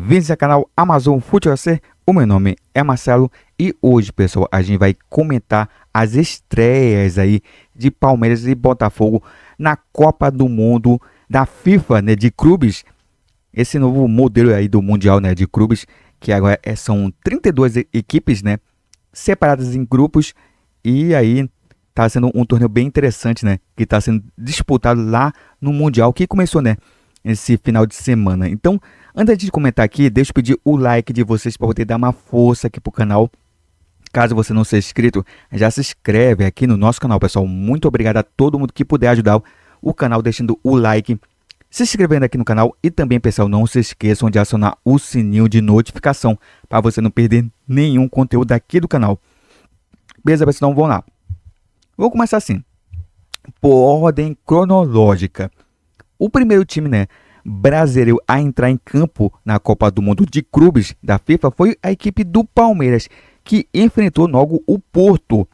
bem-vindos ao canal Amazon Futebol FC. O meu nome é Marcelo e hoje, pessoal, a gente vai comentar as estreias aí de Palmeiras e Botafogo na Copa do Mundo da FIFA, né, de clubes. Esse novo modelo aí do Mundial, né, de clubes, que agora são 32 equipes, né, separadas em grupos, e aí tá sendo um torneio bem interessante, né, que tá sendo disputado lá no Mundial, que começou, né, esse final de semana. Então, antes de comentar aqui, deixa eu pedir o like de vocês para poder dar uma força aqui pro canal. Caso você não seja inscrito, já se inscreve aqui no nosso canal, pessoal. Muito obrigado a todo mundo que puder ajudar o canal deixando o like, se inscrevendo aqui no canal e também, pessoal, não se esqueçam de acionar o sininho de notificação para você não perder nenhum conteúdo aqui do canal. Beleza, pessoal? Então vamos lá. Vamos começar assim, por ordem cronológica. O primeiro time, né, brasileiro a entrar em campo na Copa do Mundo de Clubes da FIFA foi a equipe do Palmeiras, que enfrentou logo o Porto.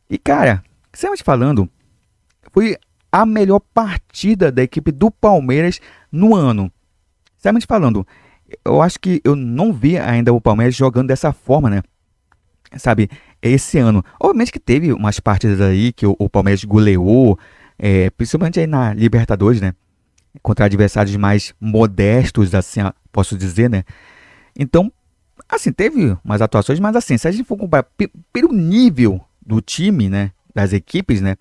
E, cara, sinceramente falando, foi a melhor partida da equipe do Palmeiras no ano. Sinceramente falando, eu acho que eu não vi ainda o Palmeiras jogando dessa forma, né? Sabe, esse ano. Obviamente que teve umas partidas aí que o Palmeiras goleou, principalmente aí na Libertadores, né? Contra adversários mais modestos, assim, posso dizer, né? Então, assim, teve umas atuações, mas assim, se a gente for comparar pelo nível do time, né, das equipes, né,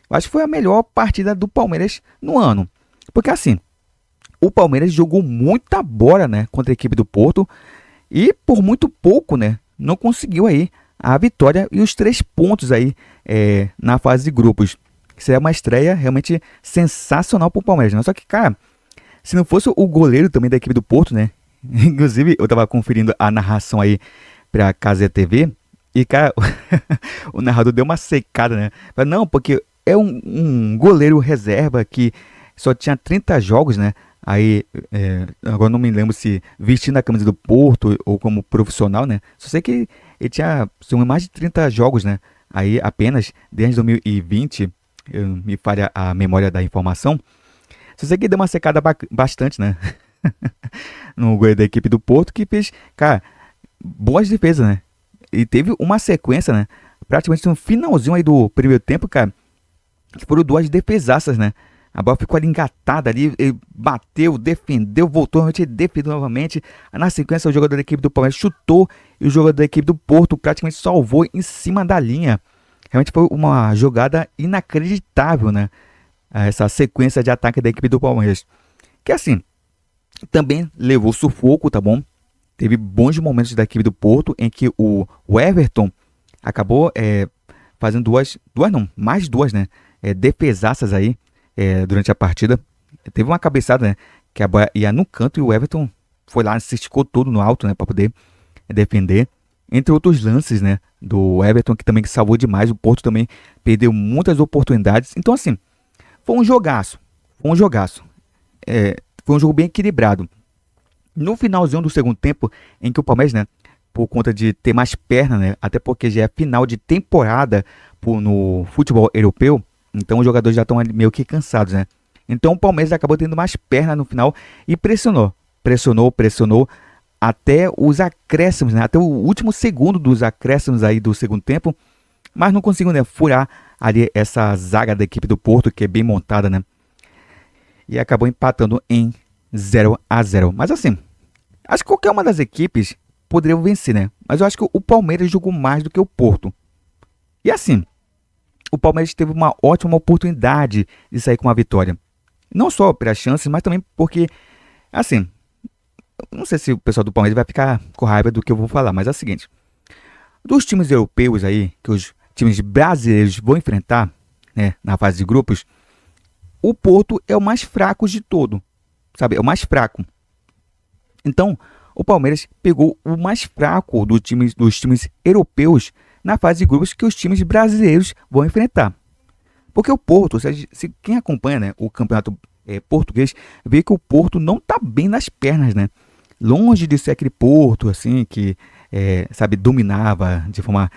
eu acho que foi a melhor partida do Palmeiras no ano. Porque assim, o Palmeiras jogou muita bola, né, contra a equipe do Porto e por muito pouco, né, não conseguiu aí a vitória e os 3 pontos aí na fase de grupos. Isso é uma estreia realmente sensacional para o Palmeiras, né? Só que, cara, se não fosse o goleiro também da equipe do Porto, né? Inclusive, eu tava conferindo a narração aí pra Casa TV e, cara, o narrador deu uma secada, né? Falei, não, porque é um goleiro reserva que só tinha 30 jogos, né? Aí, agora não me lembro se vestindo a camisa do Porto ou como profissional, né? Só sei que ele tinha mais de 30 jogos, né? Aí, apenas, desde 2020... me falha a memória da informação. Só sei que deu uma secada bastante, né? No goleiro da equipe do Porto, que fez, cara, boas defesas, né? E teve uma sequência, né? Praticamente no finalzinho aí do primeiro tempo, cara, que foram 2 defesaças, né? A bola ficou ali engatada ali, ele bateu, defendeu, voltou, realmente defendeu novamente. Na sequência, o jogador da equipe do Palmeiras chutou e o jogador da equipe do Porto praticamente salvou em cima da linha. Realmente foi uma jogada inacreditável, né? Essa sequência de ataque da equipe do Palmeiras. Que assim, também levou sufoco, tá bom? Teve bons momentos da equipe do Porto em que o Everton acabou fazendo mais duas, né? Defesaças aí durante a partida. Teve uma cabeçada, né? Que a bola ia no canto e o Everton foi lá, se esticou todo no alto, né? Para poder defender. Entre outros lances, né, do Everton, que também salvou demais. O Porto também perdeu muitas oportunidades. Então, assim, foi um jogaço. Foi um jogaço. Foi um jogo bem equilibrado. No finalzinho do segundo tempo, em que o Palmeiras, né, por conta de ter mais perna, né, até porque já é final de temporada no futebol europeu, então os jogadores já estão meio que cansados, né. Então o Palmeiras acabou tendo mais perna no final e pressionou. Pressionou. Até os acréscimos, né? Até o último segundo dos acréscimos aí do segundo tempo, mas não conseguiu, né, furar ali essa zaga da equipe do Porto, que é bem montada, né? E acabou empatando em 0-0. Mas assim, acho que qualquer uma das equipes poderia vencer, né? Mas eu acho que o Palmeiras jogou mais do que o Porto. E assim, o Palmeiras teve uma ótima oportunidade de sair com uma vitória. Não só pelas chances, mas também porque, assim, não sei se o pessoal do Palmeiras vai ficar com raiva do que eu vou falar, mas é o seguinte. Dos times europeus aí, que os times brasileiros vão enfrentar, né, na fase de grupos, o Porto é o mais fraco de todo, sabe? É o mais fraco. Então, o Palmeiras pegou o mais fraco dos times europeus na fase de grupos que os times brasileiros vão enfrentar. Porque o Porto, se quem acompanha, né, o campeonato português, vê que o Porto não está bem nas pernas, né? Longe de ser aquele Porto assim que sabe, dominava de forma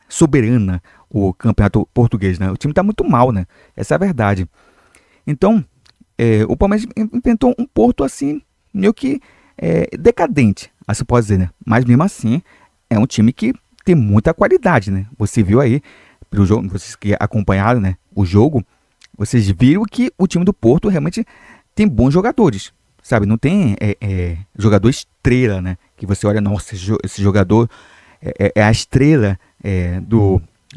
soberana o campeonato português, né? O time está muito mal, né? Essa é a verdade. Então, o Palmeiras enfrentou um Porto assim, meio que decadente, assim pode dizer, né? Mas mesmo assim, é um time que tem muita qualidade, né? Você viu aí, pelo jogo, vocês que acompanharam, né, o jogo, vocês viram que o time do Porto realmente tem bons jogadores, sabe? Não tem jogador estrela, né? Que você olha, nossa, esse jogador é a estrela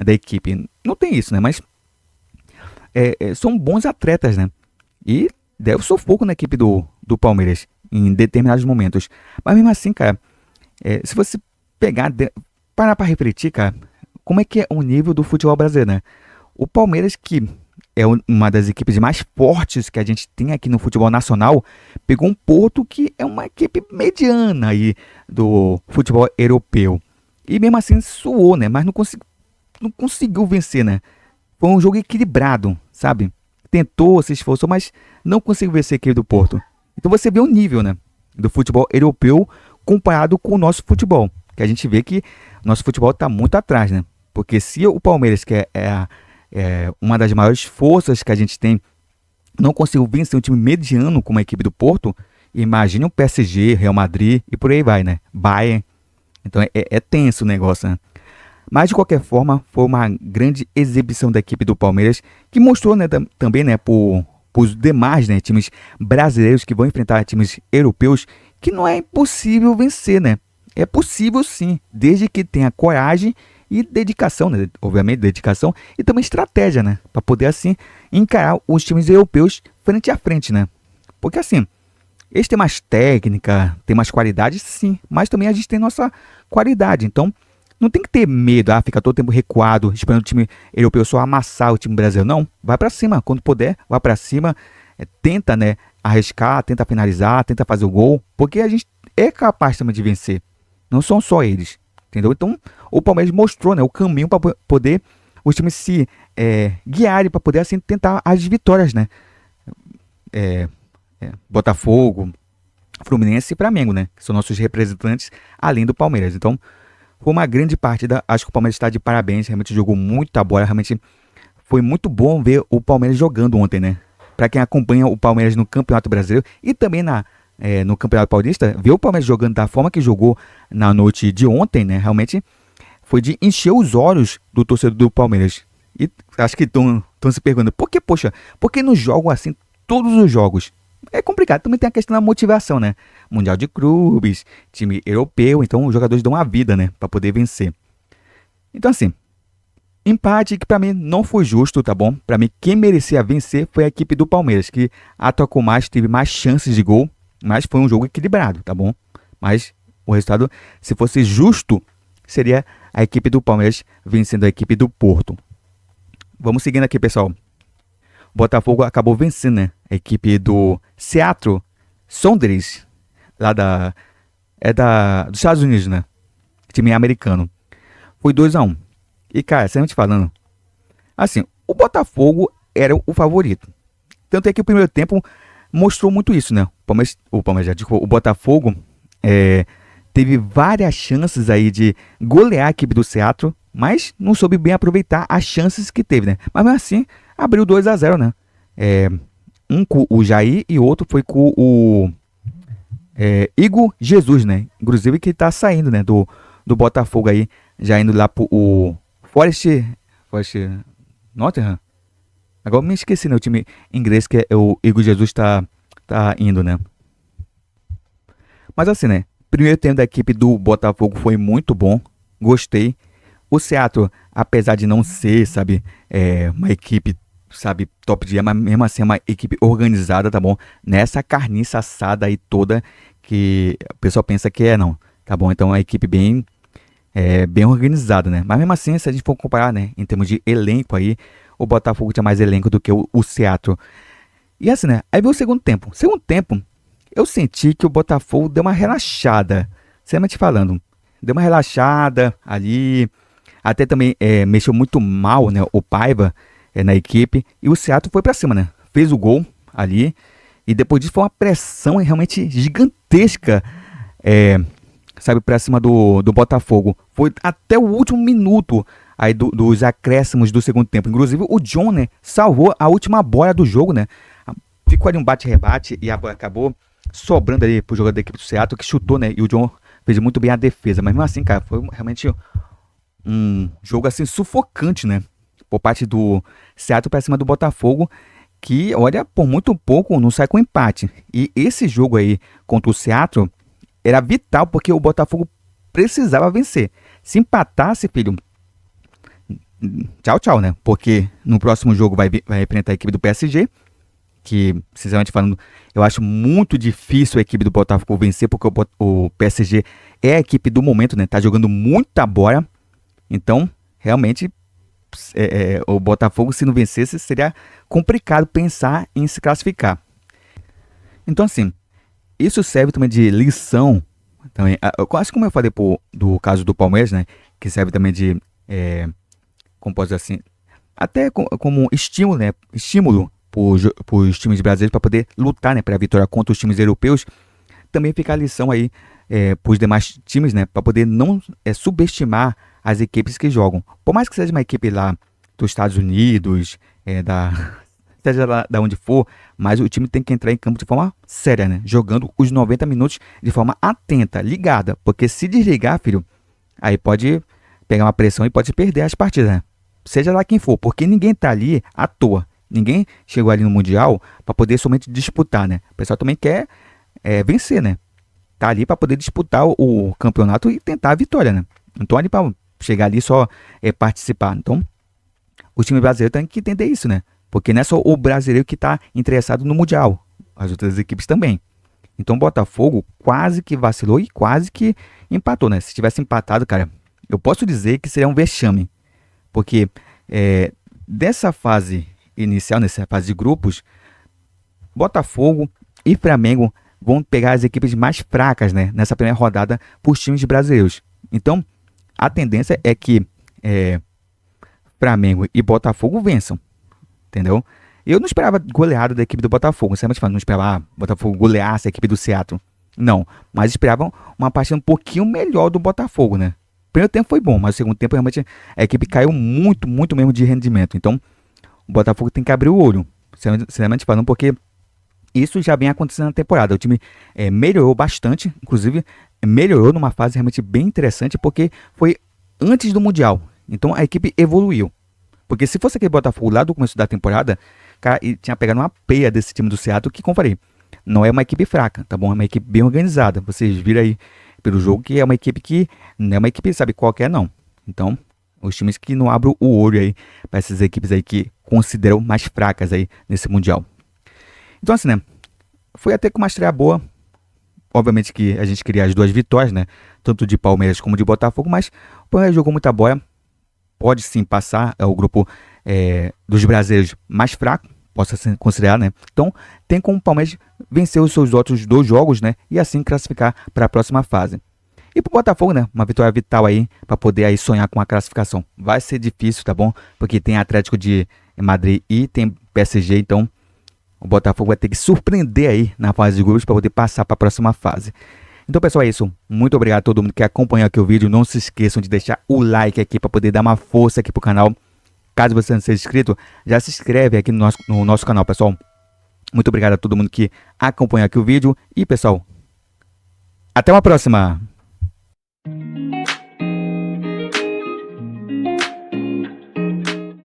da equipe. Não tem isso, né? Mas são bons atletas, né? E deu sufoco na equipe do Palmeiras em determinados momentos. Mas mesmo assim, cara, se você pegar, parar pra refletir, cara, como é que é o nível do futebol brasileiro, né? O Palmeiras, que é uma das equipes mais fortes que a gente tem aqui no futebol nacional, pegou um Porto que é uma equipe mediana aí do futebol europeu. E mesmo assim suou, né? Mas não conseguiu vencer, né? Foi um jogo equilibrado, sabe? Tentou, se esforçou, mas não conseguiu vencer a equipe do Porto. Então você vê o nível, né, do futebol europeu comparado com o nosso futebol. Que a gente vê que o nosso futebol está muito atrás, né? Porque se o Palmeiras, que é uma das maiores forças que a gente tem, não conseguiu vencer um time mediano como a equipe do Porto, imagine o PSG, Real Madrid e por aí vai, né? Bayern. Então é tenso o negócio, né? Mas de qualquer forma, foi uma grande exibição da equipe do Palmeiras, que mostrou, né, também, né, para os demais, né, times brasileiros que vão enfrentar times europeus, que não é impossível vencer, né? É possível sim, desde que tenha coragem e dedicação, né? Obviamente dedicação e também estratégia, né, para poder assim encarar os times europeus frente a frente, né? Porque assim, eles têm mais técnica, têm mais qualidade, sim, mas também a gente tem nossa qualidade, então não tem que ter medo, fica todo tempo recuado, esperando o time europeu só amassar o time brasileiro. Não, vai pra cima, quando puder, vai pra cima, tenta, né, arriscar, tenta finalizar, tenta fazer o gol, porque a gente é capaz também de vencer. Não são só eles, entendeu? Então, o Palmeiras mostrou, né, o caminho para poder os times se guiarem, para poder, assim, tentar as vitórias, né? Botafogo, Fluminense e Flamengo, né, que são nossos representantes, além do Palmeiras. Então, foi uma grande partida, acho que o Palmeiras está de parabéns, realmente jogou muita bola, realmente foi muito bom ver o Palmeiras jogando ontem, né? Para quem acompanha o Palmeiras no Campeonato Brasileiro e também no Campeonato Paulista, ver o Palmeiras jogando da forma que jogou na noite de ontem, né? Realmente foi de encher os olhos do torcedor do Palmeiras. E acho que estão se perguntando, por que não jogam assim todos os jogos? É complicado, também tem a questão da motivação, né? Mundial de clubes, time europeu, então os jogadores dão a vida, né, para poder vencer. Então assim, empate que para mim não foi justo, tá bom? Para mim quem merecia vencer foi a equipe do Palmeiras, que atacou mais, teve mais chances de gol, mas foi um jogo equilibrado, tá bom? Mas o resultado, se fosse justo, seria a equipe do Palmeiras vencendo a equipe do Porto. Vamos seguindo aqui, pessoal. O Botafogo acabou vencendo, né, a equipe do Seattle Sounders, lá dos Estados Unidos, né? Time americano. Foi 2-1. E, cara, sempre falando, assim, o Botafogo era o favorito. Tanto é que o primeiro tempo mostrou muito isso, né? O Botafogo teve várias chances aí de golear a equipe do Seattle, mas não soube bem aproveitar as chances que teve, né? Mas mesmo assim, abriu 2-0, né? Um com o Jair e outro foi com o Igor Jesus, né? Inclusive que tá saindo, né, do Botafogo aí, já indo lá pro Forest Nottingham. Agora me esqueci, né, o time inglês que é o Igor Jesus tá indo, né? Mas assim, né, primeiro tempo da equipe do Botafogo foi muito bom, gostei. O Seattle, apesar de não ser, sabe, uma equipe, sabe, top de linha, mas mesmo assim é uma equipe organizada, tá bom? Nessa carniça assada aí toda que o pessoal pensa que não, tá bom? Então é uma equipe bem organizada, né? Mas mesmo assim, se a gente for comparar, né, em termos de elenco aí, o Botafogo tinha mais elenco do que o Seattle. E assim, né, aí veio o segundo tempo. Segundo tempo, eu senti que o Botafogo deu uma relaxada, seriamente falando. Deu uma relaxada ali, até também mexeu muito mal, né, o Paiva na equipe, e o Seattle foi pra cima, né, fez o gol ali, e depois disso foi uma pressão realmente gigantesca, sabe, pra cima do Botafogo. Foi até o último minuto aí dos acréscimos do segundo tempo. Inclusive o John, né, salvou a última bola do jogo, né, ficou ali um bate-rebate e a bola acabou sobrando ali pro jogador da equipe do Seattle, que chutou, né? E o John fez muito bem a defesa. Mas mesmo assim, cara, foi realmente um jogo assim sufocante, né? Por parte do Seattle pra cima do Botafogo, que, olha, por muito pouco não sai com empate. E esse jogo aí contra o Seattle era vital porque o Botafogo precisava vencer. Se empatasse, filho, tchau, tchau, né? Porque no próximo jogo vai enfrentar a equipe do PSG, que, sinceramente falando, eu acho muito difícil a equipe do Botafogo vencer, porque o PSG é a equipe do momento, né? Tá jogando muita bola. Então, realmente, o Botafogo, se não vencesse, seria complicado pensar em se classificar. Então, assim, isso serve também de lição. Também, quase como eu falei do caso do Palmeiras, né? Que serve também de, como posso dizer assim, até como estímulo, né? Estímulo para os times brasileiros para poder lutar, né? Para a vitória contra os times europeus. Também fica a lição aí para os demais times, né? Para poder não subestimar as equipes que jogam. Por mais que seja uma equipe lá dos Estados Unidos, seja lá da onde for, mas o time tem que entrar em campo de forma séria, né? Jogando os 90 minutos de forma atenta, ligada. Porque se desligar, filho, aí pode pegar uma pressão e pode perder as partidas, né? Seja lá quem for, porque ninguém tá ali à toa. Ninguém chegou ali no Mundial para poder somente disputar, né? O pessoal também quer vencer, né? Tá ali para poder disputar o campeonato e tentar a vitória, né? Não tô ali para chegar ali só participar. Então, o time brasileiro tem que entender isso, né? Porque não é só o brasileiro que está interessado no Mundial, as outras equipes também. Então o Botafogo quase que vacilou e quase que empatou, né? Se tivesse empatado, cara, eu posso dizer que seria um vexame. Porque dessa fase inicial, nessa fase de grupos, Botafogo e Flamengo vão pegar as equipes mais fracas, né? Nessa primeira rodada por times brasileiros. Então, a tendência é que Flamengo e Botafogo vençam. Entendeu? Eu não esperava goleada da equipe do Botafogo. Sinceramente falando, não esperava Botafogo goleasse a equipe do Seattle. Não, mas esperavam uma partida um pouquinho melhor do Botafogo, né? O primeiro tempo foi bom, mas o segundo tempo realmente a equipe caiu muito, muito mesmo de rendimento. Então, o Botafogo tem que abrir o olho, sinceramente falando, porque isso já vem acontecendo na temporada. O time melhorou bastante, inclusive melhorou numa fase realmente bem interessante, porque foi antes do Mundial. Então, a equipe evoluiu. Porque se fosse aquele Botafogo lá do começo da temporada, cara, e tinha pegado uma peia desse time do Seattle, que, como falei, não é uma equipe fraca, tá bom? É uma equipe bem organizada. Vocês viram aí pelo jogo que é uma equipe que não é uma equipe, sabe, qualquer não. Então, os times que não abrem o olho aí para essas equipes aí que consideram mais fracas aí nesse Mundial. Então, assim, né? Foi até com uma estreia boa. Obviamente que a gente queria as duas vitórias, né? Tanto de Palmeiras como de Botafogo, mas o Palmeiras jogou muita bola. Pode sim passar, é o grupo dos brasileiros mais fraco, possa se considerar, né? Então, tem como o Palmeiras vencer os seus outros 2 jogos, né? E assim classificar para a próxima fase. E pro Botafogo, né? Uma vitória vital aí, para poder aí sonhar com a classificação. Vai ser difícil, tá bom? Porque tem Atlético de Madrid e tem PSG, então o Botafogo vai ter que surpreender aí na fase de grupos para poder passar para a próxima fase. Então, pessoal, é isso. Muito obrigado a todo mundo que acompanhou aqui o vídeo. Não se esqueçam de deixar o like aqui para poder dar uma força aqui pro canal. Caso você não seja inscrito, já se inscreve aqui no nosso canal, pessoal. Muito obrigado a todo mundo que acompanhou aqui o vídeo. E, pessoal, até uma próxima!